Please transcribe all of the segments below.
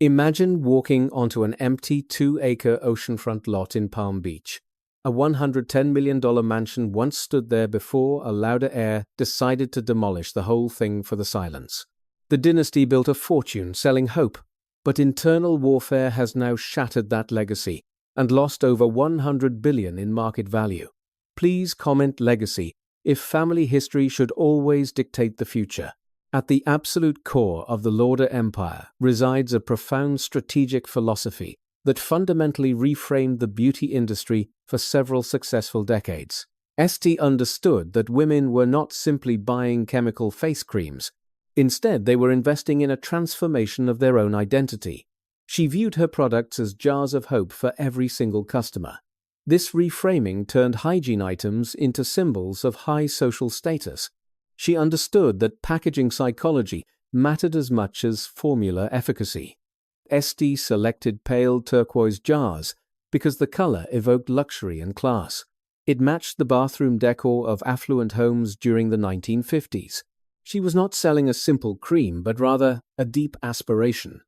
Imagine walking onto an empty 2-acre oceanfront lot in Palm Beach. A $110 million mansion once stood there before a Lauder heir decided to demolish the whole thing for the silence. The Dynasty built a fortune selling hope, but internal warfare has now shattered that legacy and lost over $100 billion in market value. Please comment legacy if family history should always dictate the future. At the absolute core of the Lauder empire resides a profound strategic philosophy that fundamentally reframed the beauty industry for several successful decades. Estee understood that women were not simply buying chemical face creams. Instead, they were investing in a transformation of their own identity. She viewed her products as jars of hope for every single customer. This reframing turned hygiene items into symbols of high social status. She understood that packaging psychology mattered as much as formula efficacy. Estee selected pale turquoise jars because the color evoked luxury and class. It matched the bathroom decor of affluent homes during the 1950s. She was not selling a simple cream, but rather a deep aspiration.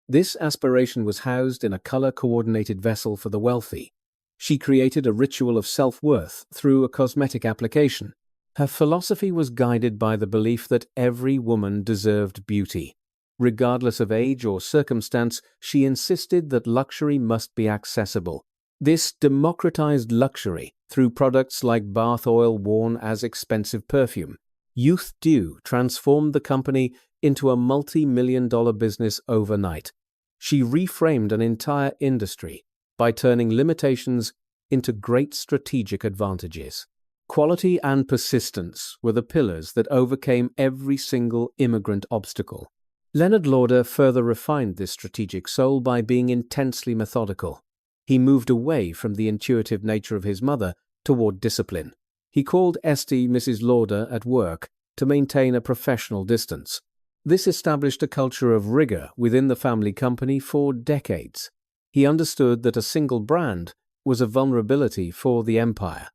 This aspiration was housed in a color-coordinated vessel for the wealthy. She created a ritual of self-worth through a cosmetic application. Her philosophy was guided by the belief that every woman deserved beauty. Regardless of age or circumstance, she insisted that luxury must be accessible. This democratized luxury through products like bath oil worn as expensive perfume. Youth Dew transformed the company into a multi-million-dollar business overnight. She reframed an entire industry by turning limitations into great strategic advantages. Quality and persistence were the pillars that overcame every single immigrant obstacle. Leonard Lauder further refined this strategic soul by being intensely methodical. He moved away from the intuitive nature of his mother toward discipline. He called Estee Mrs. Lauder at work to maintain a professional distance. This established a culture of rigor within the family company for decades. He understood that a single brand was a vulnerability for the empire.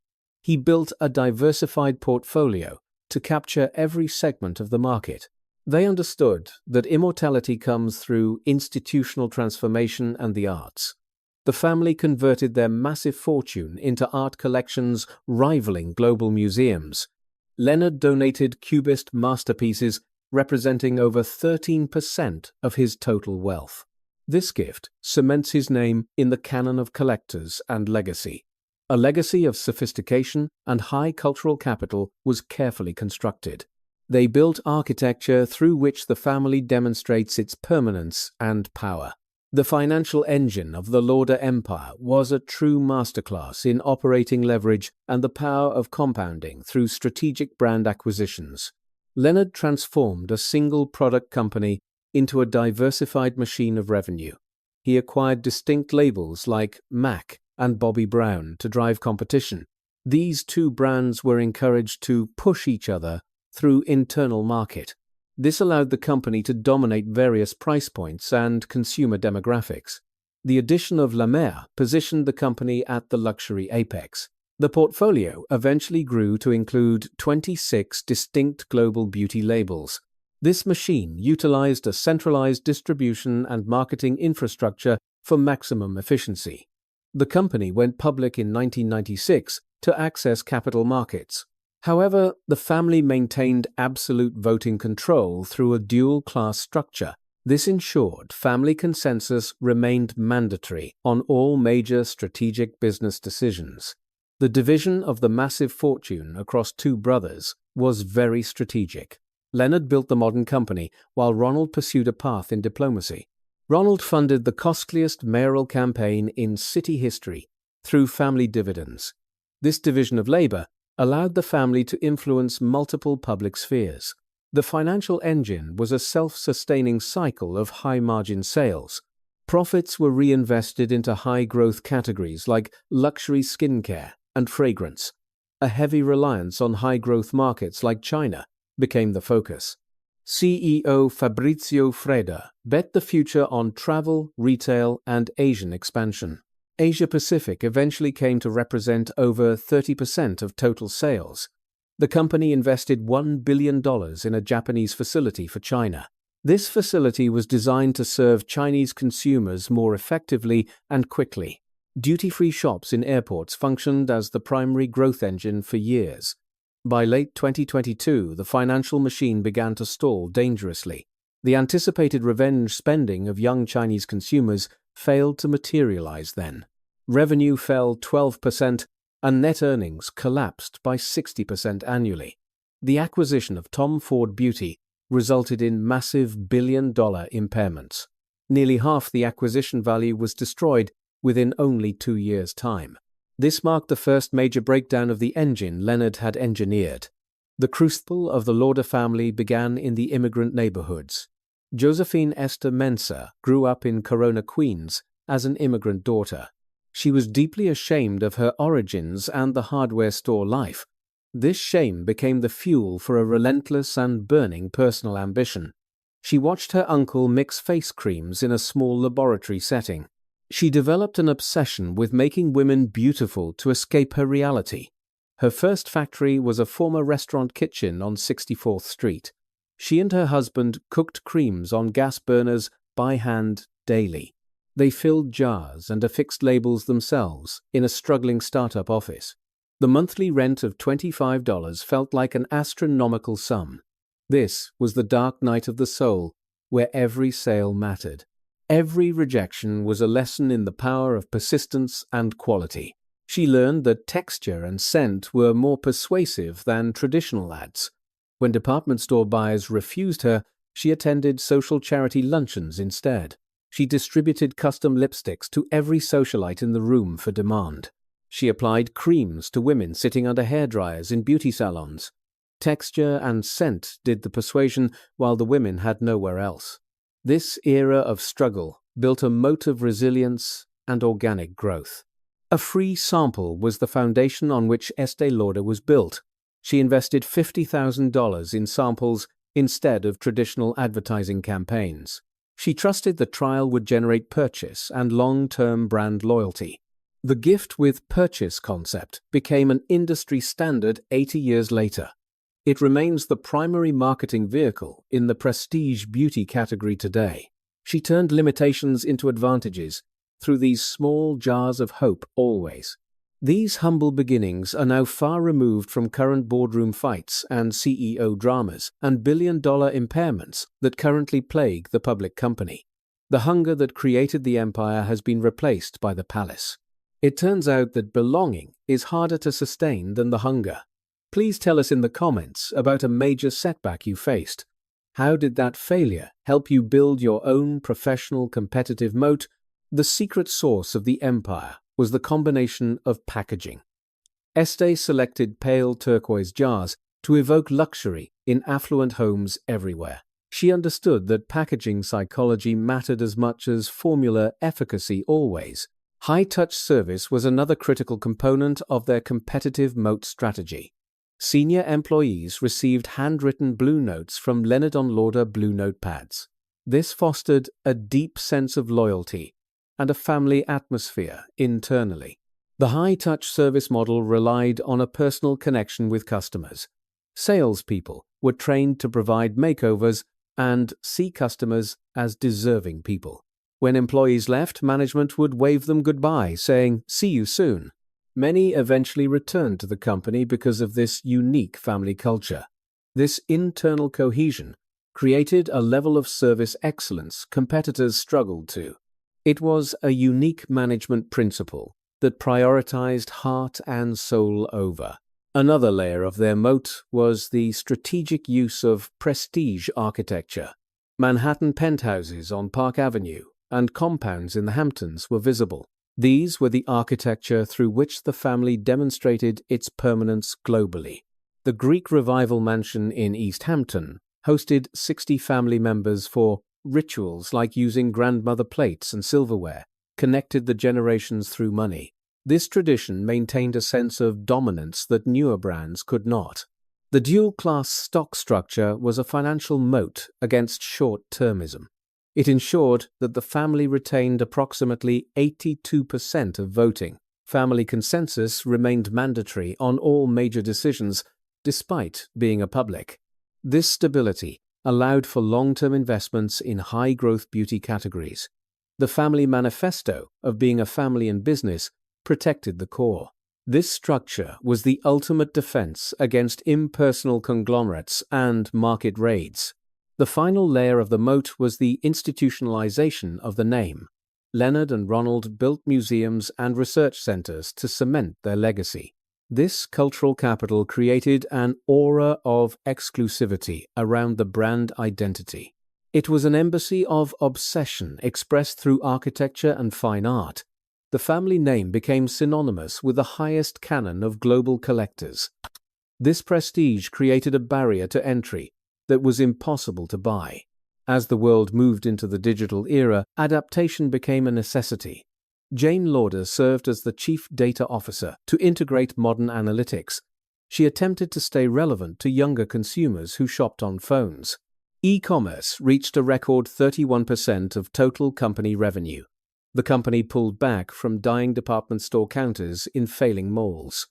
He built a diversified portfolio to capture every segment of the market. They understood that immortality comes through institutional transformation and the arts. The family converted their massive fortune into art collections rivaling global museums. Leonard donated Cubist masterpieces representing over 13% of his total wealth. This gift cements his name in the canon of collectors and legacy. A legacy of sophistication and high cultural capital was carefully constructed. They built architecture through which the family demonstrates its permanence and power. The financial engine of the Lauder Empire was a true masterclass in operating leverage and the power of compounding through strategic brand acquisitions. Leonard transformed a single product company into a diversified machine of revenue. He acquired distinct labels like MAC and Bobbi Brown to drive competition. These two brands were encouraged to push each other through internal market. This allowed the company to dominate various price points and consumer demographics. The addition of La Mer positioned the company at the luxury apex. The portfolio eventually grew to include 26 distinct global beauty labels. This machine utilized a centralized distribution and marketing infrastructure for maximum efficiency. The company went public in 1996 to access capital markets. However, the family maintained absolute voting control through a dual-class structure. This ensured family consensus remained mandatory on all major strategic business decisions. The division of the massive fortune across two brothers was very strategic. Leonard built the modern company, while Ronald pursued a path in diplomacy. Ronald funded the costliest mayoral campaign in city history through family dividends. This division of labor allowed the family to influence multiple public spheres. The financial engine was a self-sustaining cycle of high-margin sales. Profits were reinvested into high-growth categories like luxury skincare and fragrance. A heavy reliance on high-growth markets like China became the focus. CEO Fabrizio Freda bet the future on travel, retail, and Asian expansion. Asia-Pacific eventually came to represent over 30% of total sales. The company invested $1 billion in a Japanese facility for China. This facility was designed to serve Chinese consumers more effectively and quickly. Duty-free shops in airports functioned as the primary growth engine for years. By late 2022, the financial machine began to stall dangerously. The anticipated revenge spending of young Chinese consumers failed to materialize then. Revenue fell 12%, and net earnings collapsed by 60% annually. The acquisition of Tom Ford Beauty resulted in massive billion-dollar impairments. Nearly half the acquisition value was destroyed within only 2 years' time. This marked the first major breakdown of the engine Leonard had engineered. The crucible of the Lauder family began in the immigrant neighborhoods. Josephine Esther Mensah grew up in Corona, Queens, as an immigrant daughter. She was deeply ashamed of her origins and the hardware store life. This shame became the fuel for a relentless and burning personal ambition. She watched her uncle mix face creams in a small laboratory setting. She developed an obsession with making women beautiful to escape her reality. Her first factory was a former restaurant kitchen on 64th Street. She and her husband cooked creams on gas burners by hand daily. They filled jars and affixed labels themselves in a struggling startup office. The monthly rent of $25 felt like an astronomical sum. This was the dark night of the soul, where every sale mattered. Every rejection was a lesson in the power of persistence and quality. She learned that texture and scent were more persuasive than traditional ads. When department store buyers refused her, she attended social charity luncheons instead. She distributed custom lipsticks to every socialite in the room for demand. She applied creams to women sitting under hairdryers in beauty salons. Texture and scent did the persuasion, while the women had nowhere else. This era of struggle built a moat of resilience and organic growth. A free sample was the foundation on which Estée Lauder was built. She invested $50,000 in samples instead of traditional advertising campaigns. She trusted the trial would generate purchase and long-term brand loyalty. The gift with purchase concept became an industry standard 80 years later. It remains the primary marketing vehicle in the prestige beauty category today. She turned limitations into advantages through these small jars of hope always. These humble beginnings are now far removed from current boardroom fights and CEO dramas and billion-dollar impairments that currently plague the public company. The hunger that created the empire has been replaced by the palace. It turns out that belonging is harder to sustain than the hunger. Please tell us in the comments about a major setback you faced. How did that failure help you build your own professional competitive moat? The secret sauce of the empire was the combination of packaging. Estee selected pale turquoise jars to evoke luxury in affluent homes everywhere. She understood that packaging psychology mattered as much as formula efficacy always. High-touch service was another critical component of their competitive moat strategy. Senior employees received handwritten blue notes from Leonard Lauder blue notepads. This fostered a deep sense of loyalty and a family atmosphere internally. The high-touch service model relied on a personal connection with customers. Salespeople were trained to provide makeovers and see customers as deserving people. When employees left, management would wave them goodbye, saying, "See you soon." Many eventually returned to the company because of this unique family culture. This internal cohesion created a level of service excellence competitors struggled to. It was a unique management principle that prioritized heart and soul over. Another layer of their moat was the strategic use of prestige architecture. Manhattan penthouses on Park Avenue and compounds in the Hamptons were visible. These were the architecture through which the family demonstrated its permanence globally. The Greek Revival Mansion in East Hampton hosted 60 family members for rituals like using grandmother plates and silverware, connected the generations through money. This tradition maintained a sense of dominance that newer brands could not. The dual-class stock structure was a financial moat against short-termism. It ensured that the family retained approximately 82% of voting. Family consensus remained mandatory on all major decisions, despite being a public. This stability allowed for long-term investments in high-growth beauty categories. The family manifesto of being a family in business protected the core. This structure was the ultimate defense against impersonal conglomerates and market raids. The final layer of the moat was the institutionalization of the name. Leonard and Ronald built museums and research centers to cement their legacy. This cultural capital created an aura of exclusivity around the brand identity. It was an embassy of obsession expressed through architecture and fine art. The family name became synonymous with the highest canon of global collectors. This prestige created a barrier to entry that was impossible to buy. As the world moved into the digital era, adaptation became a necessity. Jane Lauder served as the chief data officer to integrate modern analytics. She attempted to stay relevant to younger consumers who shopped on phones. E-commerce reached a record 31% of total company revenue. The company pulled back from dying department store counters in failing malls.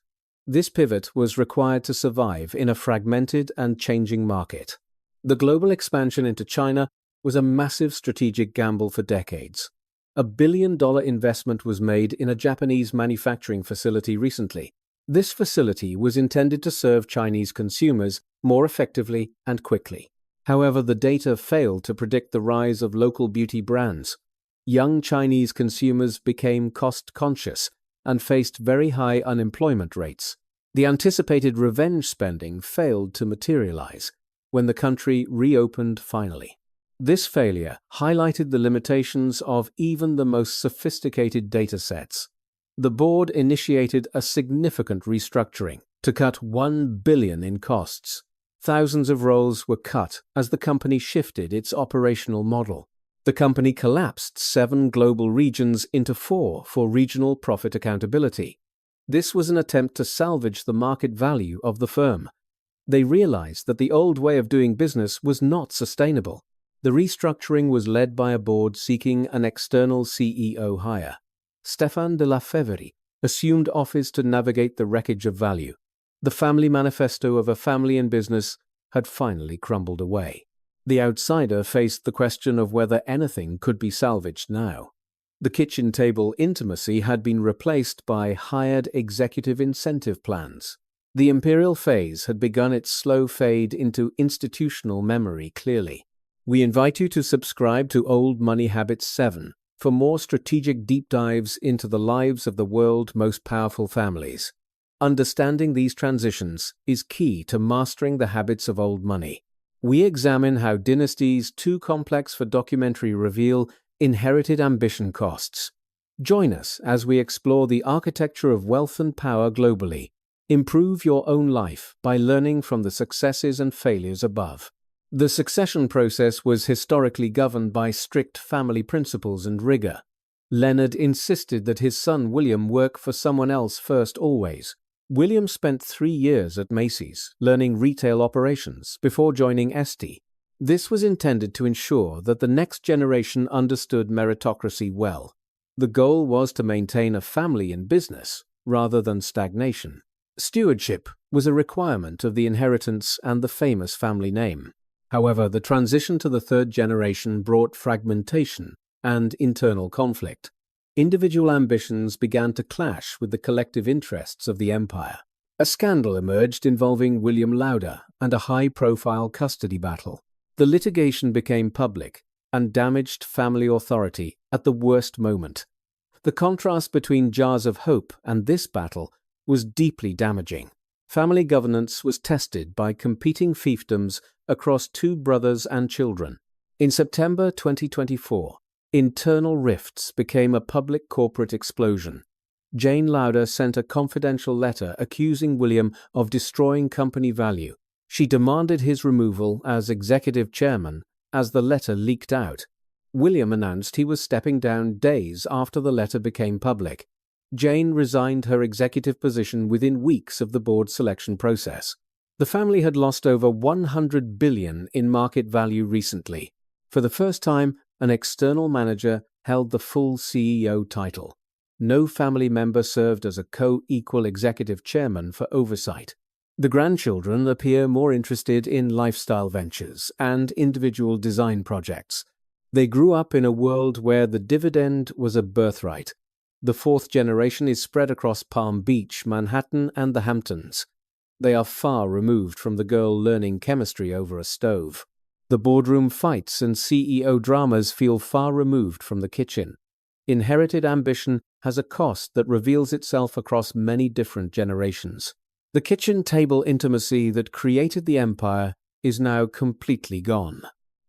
This pivot was required to survive in a fragmented and changing market. The global expansion into China was a massive strategic gamble for decades. $1 billion investment was made in a Japanese manufacturing facility recently. This facility was intended to serve Chinese consumers more effectively and quickly. However, the data failed to predict the rise of local beauty brands. Young Chinese consumers became cost-conscious and faced very high unemployment rates. The anticipated revenge spending failed to materialize when the country reopened finally. This failure highlighted the limitations of even the most sophisticated data sets. The board initiated a significant restructuring to cut $1 billion in costs. Thousands of roles were cut as the company shifted its operational model. The company collapsed 7 global regions into 4 for regional profit accountability. This was an attempt to salvage the market value of the firm. They realized that the old way of doing business was not sustainable. The restructuring was led by a board seeking an external CEO hire. Stéphane de la Févre assumed office to navigate the wreckage of value. The family manifesto of a family in business had finally crumbled away. The outsider faced the question of whether anything could be salvaged now. The kitchen table intimacy had been replaced by hired executive incentive plans. The imperial phase had begun its slow fade into institutional memory clearly. We invite you to subscribe to Old Money Habits 7 for more strategic deep dives into the lives of the world's most powerful families. Understanding these transitions is key to mastering the habits of old money. We examine how Dynasty's too complex for documentary reveal inherited ambition costs. Join us as we explore the architecture of wealth and power globally. Improve your own life by learning from the successes and failures above. The succession process was historically governed by strict family principles and rigor. Leonard insisted that his son William work for someone else first always. William spent 3 years at Macy's, learning retail operations, before joining Estee. This was intended to ensure that the next generation understood meritocracy well. The goal was to maintain a family in business, rather than stagnation. Stewardship was a requirement of the inheritance and the famous family name. However, the transition to the third generation brought fragmentation and internal conflict. Individual ambitions began to clash with the collective interests of the empire. A scandal emerged involving William Lauder and a high-profile custody battle. The litigation became public and damaged family authority at the worst moment. The contrast between jars of hope and this battle was deeply damaging. Family governance was tested by competing fiefdoms across 2 brothers and children. In September 2024, internal rifts became a public corporate explosion. Jane Lauder sent a confidential letter accusing William of destroying company value. She demanded his removal as executive chairman as the letter leaked out. William announced he was stepping down days after the letter became public. Jane resigned her executive position within weeks of the board selection process. The family had lost over $100 billion in market value recently. For the first time, an external manager held the full CEO title. No family member served as a co-equal executive chairman for oversight. The grandchildren appear more interested in lifestyle ventures and individual design projects. They grew up in a world where the dividend was a birthright. The fourth generation is spread across Palm Beach, Manhattan, and the Hamptons. They are far removed from the girl learning chemistry over a stove. The boardroom fights and CEO dramas feel far removed from the kitchen. Inherited ambition has a cost that reveals itself across many different generations. The kitchen table intimacy that created the empire is now completely gone.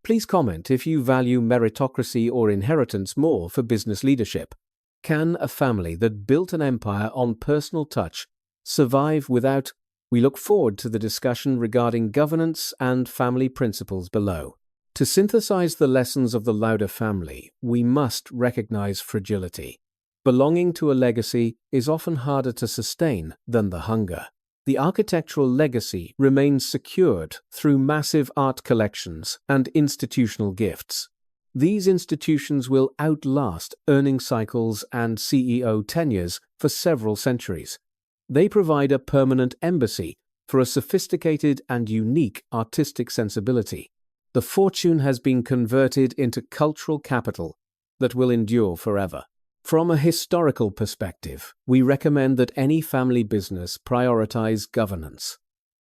Please comment if you value meritocracy or inheritance more for business leadership. Can a family that built an empire on personal touch survive without? We look forward to the discussion regarding governance and family principles below. To synthesize the lessons of the Lauder family, we must recognize fragility. Belonging to a legacy is often harder to sustain than the hunger. The architectural legacy remains secured through massive art collections and institutional gifts. These institutions will outlast earnings cycles and CEO tenures for several centuries. They provide a permanent embassy for a sophisticated and unique artistic sensibility. The fortune has been converted into cultural capital that will endure forever. From a historical perspective, we recommend that any family business prioritize governance.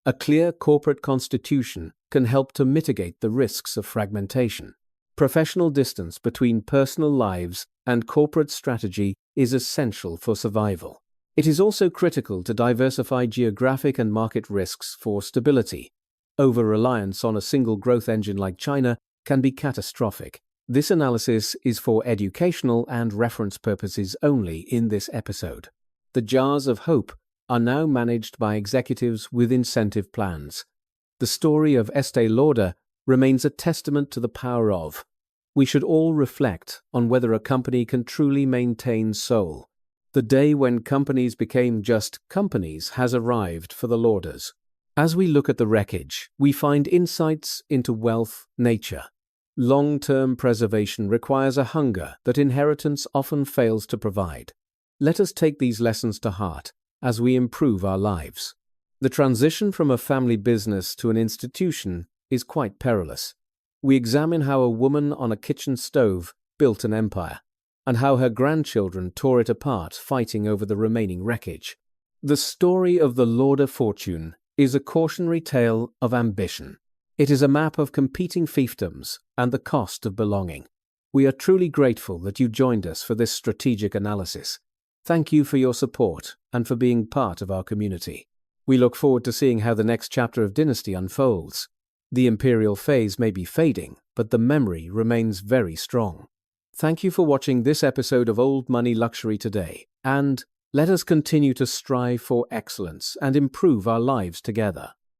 A clear corporate constitution can help to mitigate the risks of fragmentation. Professional distance between personal lives and corporate strategy is essential for survival. It is also critical to diversify geographic and market risks for stability. Over-reliance on a single growth engine like China can be catastrophic. This analysis is for educational and reference purposes only in this episode. The jars of hope are now managed by executives with incentive plans. The story of Estée Lauder remains a testament to the power of. We should all reflect on whether a company can truly maintain soul. The day when companies became just companies has arrived for the Lauders. As we look at the wreckage, we find insights into wealth, nature. Long-term preservation requires a hunger that inheritance often fails to provide. Let us take these lessons to heart as we improve our lives. The transition from a family business to an institution is quite perilous. We examine how a woman on a kitchen stove built an empire, and how her grandchildren tore it apart fighting over the remaining wreckage. The story of the Lauder fortune is a cautionary tale of ambition. It is a map of competing fiefdoms and the cost of belonging. We are truly grateful that you joined us for this strategic analysis. Thank you for your support and for being part of our community. We look forward to seeing how the next chapter of Dynasty unfolds. The imperial phase may be fading, but the memory remains very strong. Thank you for watching this episode of Old Money Luxury today, and let us continue to strive for excellence and improve our lives together.